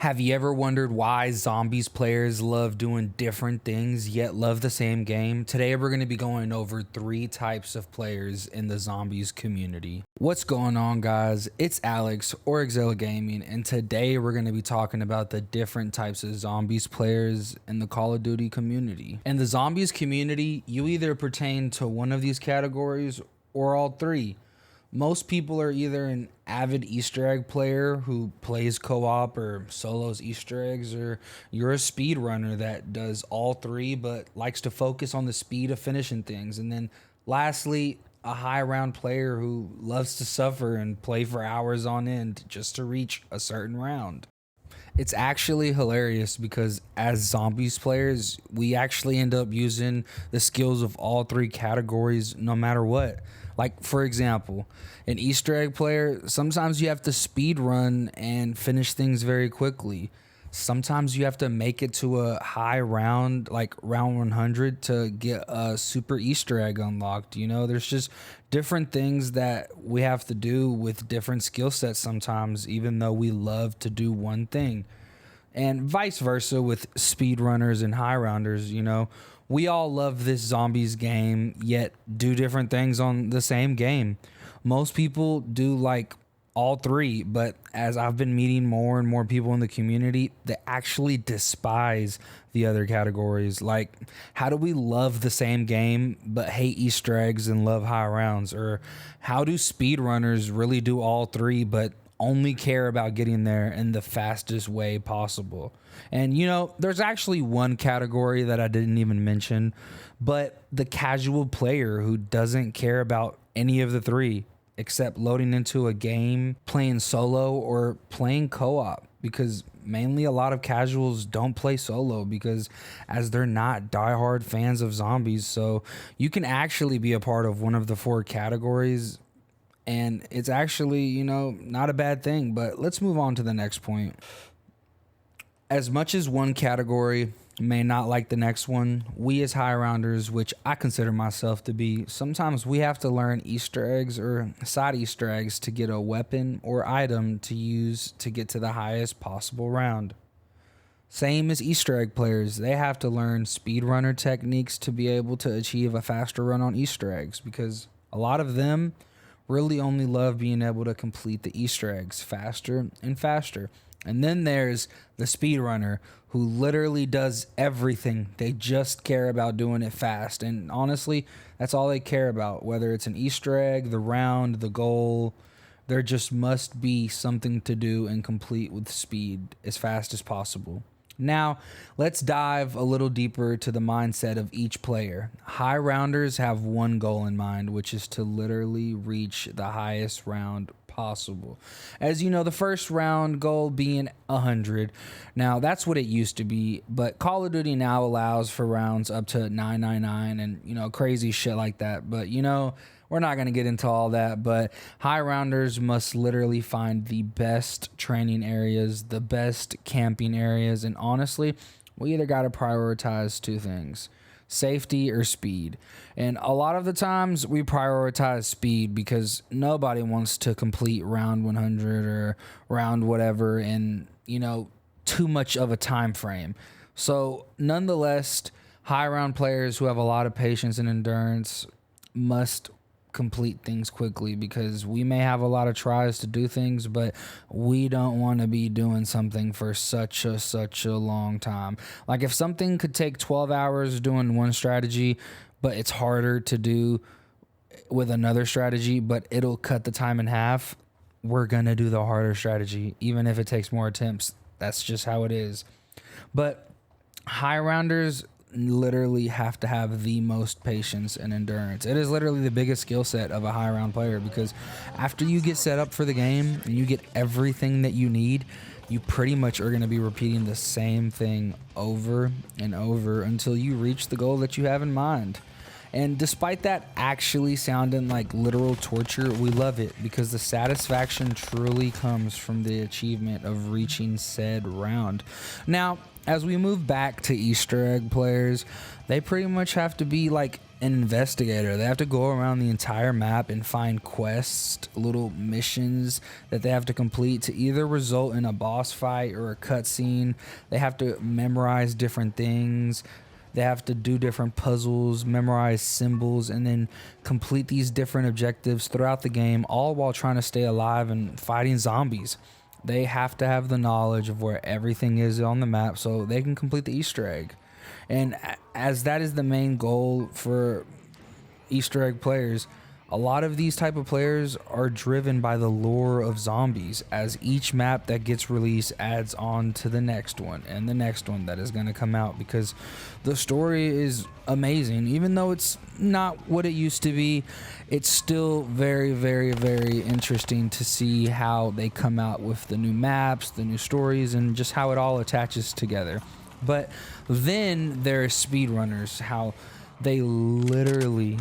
Have you ever wondered why zombies players love doing different things yet love the same game? Today we're going to be going over 3 types of players in the zombies community. What's going on, guys? It's Alex or XelaGamingg, and today we're going to be talking about the different types of zombies players in the Call of Duty community. In the zombies community, you either pertain to one of these categories or all 3. Most people are either an avid Easter egg player who plays co-op or solos Easter eggs, or you're a speedrunner that does all 3 but likes to focus on the speed of finishing things. And then lastly, a high round player who loves to suffer and play for hours on end just to reach a certain round. It's actually hilarious because as zombies players, we actually end up using the skills of all 3 categories no matter what. Like, for example, an Easter egg player, sometimes you have to speed run and finish things very quickly. Sometimes you have to make it to a high round, like round 100, to get a super Easter egg unlocked. You know, there's just different things that we have to do with different skill sets sometimes, even though we love to do one thing. And vice versa with speedrunners and high rounders. You know, we all love this zombies game, yet do different things on the same game. Most people do like all 3, but as I've been meeting more and more people in the community, they actually despise the other categories. Like, how do we love the same game but hate Easter eggs and love high rounds? Or how do speedrunners really do all 3 but only care about getting there in the fastest way possible? And you know, there's actually one category that I didn't even mention, but the casual player who doesn't care about any of the 3 except loading into a game, playing solo, or playing co-op, because mainly a lot of casuals don't play solo because as they're not diehard fans of zombies. So you can actually be a part of one of the 4 categories, and it's actually, you know, not a bad thing. But let's move on to the next point. As much as one category may not like the next one, we as high rounders, which I consider myself to be, sometimes we have to learn Easter eggs or side Easter eggs to get a weapon or item to use to get to the highest possible round. Same as Easter egg players, they have to learn speedrunner techniques to be able to achieve a faster run on Easter eggs, because a lot of them really only love being able to complete the Easter eggs faster and faster. And then there's the speedrunner who literally does everything. They just care about doing it fast. And honestly, that's all they care about. Whether it's an Easter egg, the round, the goal, there just must be something to do and complete with speed as fast as possible. Now, let's dive a little deeper to the mindset of each player. High rounders have one goal in mind, which is to literally reach the highest round possible. As you know, the first round goal being 100. Now, that's what it used to be, but Call of Duty now allows for rounds up to 999 and, you know, crazy shit like that. But, you know, we're not going to get into all that, but high rounders must literally find the best training areas, the best camping areas, and honestly, we either got to prioritize 2 things: safety or speed. And a lot of the times we prioritize speed because nobody wants to complete round 100 or round whatever in, you know, too much of a time frame. So nonetheless, high round players who have a lot of patience and endurance must complete things quickly, because we may have a lot of tries to do things, but we don't want to be doing something for such a long time. Like, if something could take 12 hours doing one strategy, but it's harder to do with another strategy, but it'll cut the time in half, we're gonna do the harder strategy even if it takes more attempts. That's just how it is. But high rounders literally have to have the most patience and endurance. It is literally the biggest skill set of a high round player, because after you get set up for the game and you get everything that you need, you pretty much are going to be repeating the same thing over and over until you reach the goal that you have in mind. And despite that actually sounding like literal torture, we love it because the satisfaction truly comes from the achievement of reaching said round. Now, as we move back to Easter egg players, they pretty much have to be like an investigator. They have to go around the entire map and find quests, little missions that they have to complete to either result in a boss fight or a cutscene. They have to memorize different things. They have to do different puzzles, memorize symbols, and then complete these different objectives throughout the game, all while trying to stay alive and fighting zombies. They have to have the knowledge of where everything is on the map so they can complete the Easter egg. And as that is the main goal for Easter egg players, a lot of these type of players are driven by the lore of zombies, as each map that gets released adds on to the next one and the next one that is going to come out, because the story is amazing. Even though it's not what it used to be, it's still very, very, very interesting to see how they come out with the new maps, the new stories, and just how it all attaches together. But then there's speedrunners, how they literally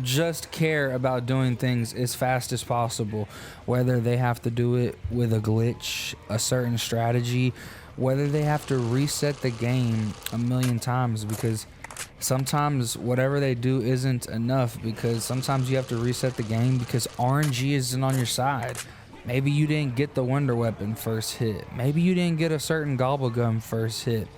just care about doing things as fast as possible, whether they have to do it with a glitch, a certain strategy, whether they have to reset the game a million times, because sometimes whatever they do isn't enough, because sometimes you have to reset the game because RNG isn't on your side. Maybe you didn't get the wonder weapon first hit, maybe you didn't get a certain gobblegum first hit.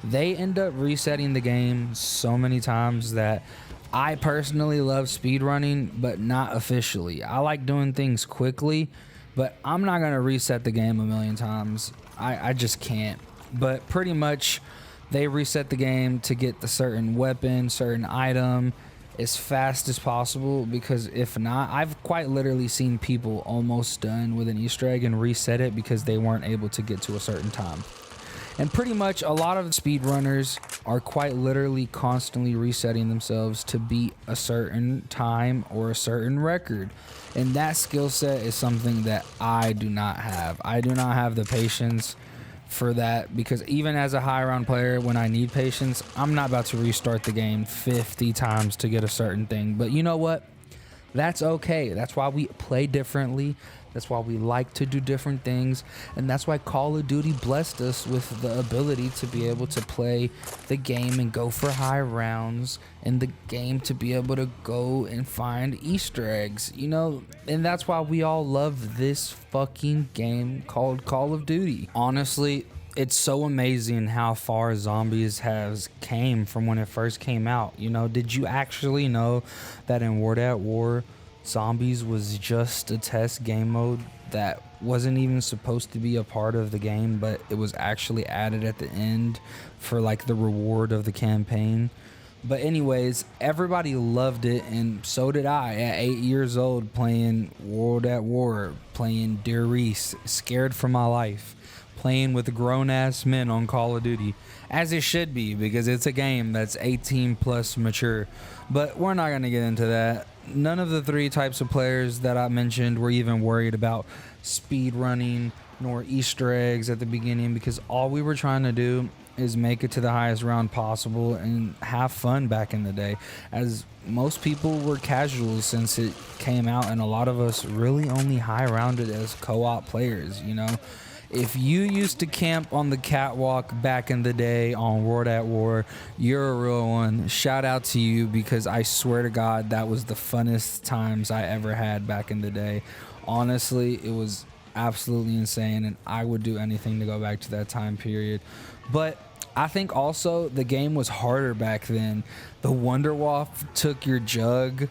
They end up resetting the game so many times that I personally love speedrunning, but not officially. I like doing things quickly, but I'm not going to reset the game a million times. I just can't. But pretty much they reset the game to get the certain weapon, certain item as fast as possible, because if not, I've quite literally seen people almost done with an Easter egg and reset it because they weren't able to get to a certain time. And pretty much a lot of speedrunners are quite literally constantly resetting themselves to beat a certain time or a certain record. And that skill set is something that I do not have. I do not have the patience for that, because even as a high round player, when I need patience, I'm not about to restart the game 50 times to get a certain thing. But you know what? That's okay. That's why we play differently. That's why we like to do different things, and that's why Call of Duty blessed us with the ability to be able to play the game and go for high rounds, and the game to be able to go and find Easter eggs, you know. And that's why we all love this fucking game called Call of Duty. Honestly, it's so amazing how far zombies has came from when it first came out. You know, did you actually know that in World at War, zombies was just a test game mode that wasn't even supposed to be a part of the game, but it was actually added at the end for like the reward of the campaign? But anyways, everybody loved it, and so did I at 8 years old, playing World at War, playing Dear Reese, scared for my life, playing with grown-ass men on Call of Duty, as it should be, because it's a game that's 18 plus mature. But we're not going to get into that. None of the three types of players that I mentioned were even worried about speed running nor Easter eggs at the beginning, because all we were trying to do is make it to the highest round possible and have fun back in the day, as most people were casuals since it came out, and a lot of us really only high rounded as co-op players, you know. If you used to camp on the catwalk back in the day on World at War, you're a real one. Shout out to you, because I swear to God, that was the funnest times I ever had back in the day. Honestly, it was absolutely insane, and I would do anything to go back to that time period. But I think also the game was harder back then. The Wonderwaffe took your jug.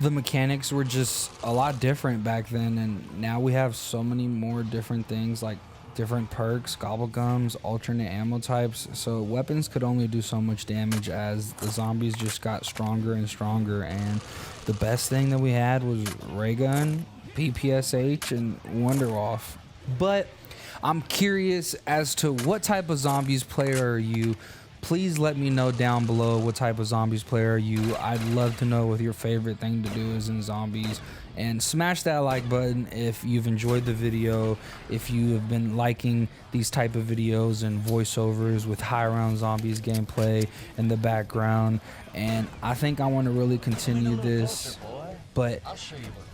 The mechanics were just a lot different back then, and now we have so many more different things, like different perks, gobblegums, alternate ammo types, so weapons could only do so much damage as the zombies just got stronger and stronger. And the best thing that we had was ray gun, PPSH, and Wonderwaffe. But I'm curious as to what type of zombies player are you. Please let me know down below what type of zombies player are you. I'd love to know what your favorite thing to do is in zombies. And smash that like button if you've enjoyed the video, if you have been liking these type of videos and voiceovers with high round zombies gameplay in the background. And I think I want to really continue this. But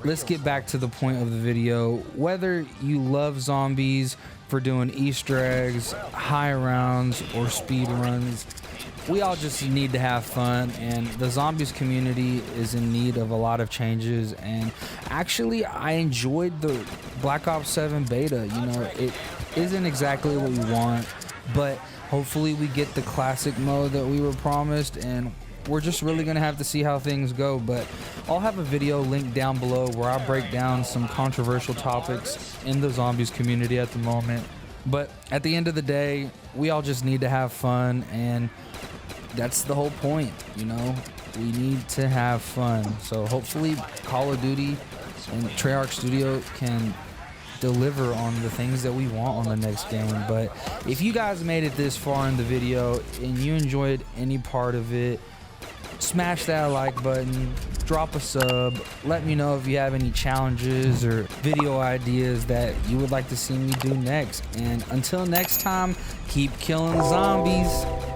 let's get back to the point of the video. Whether you love zombies for doing Easter eggs, high rounds, or speed runs, we all just need to have fun, and the zombies community is in need of a lot of changes. And actually, I enjoyed the Black Ops 7 beta. You know, it isn't exactly what we want, but hopefully we get the classic mode that we were promised, and we're just really gonna have to see how things go. But I'll have a video linked down below where I break down some controversial topics in the zombies community at the moment. But at the end of the day, we all just need to have fun, and that's the whole point, you know? We need to have fun. So hopefully Call of Duty and Treyarch Studio can deliver on the things that we want on the next game. But if you guys made it this far in the video and you enjoyed any part of it, smash that like button, drop a sub, let me know if you have any challenges or video ideas that you would like to see me do next. And until next time, keep killing zombies.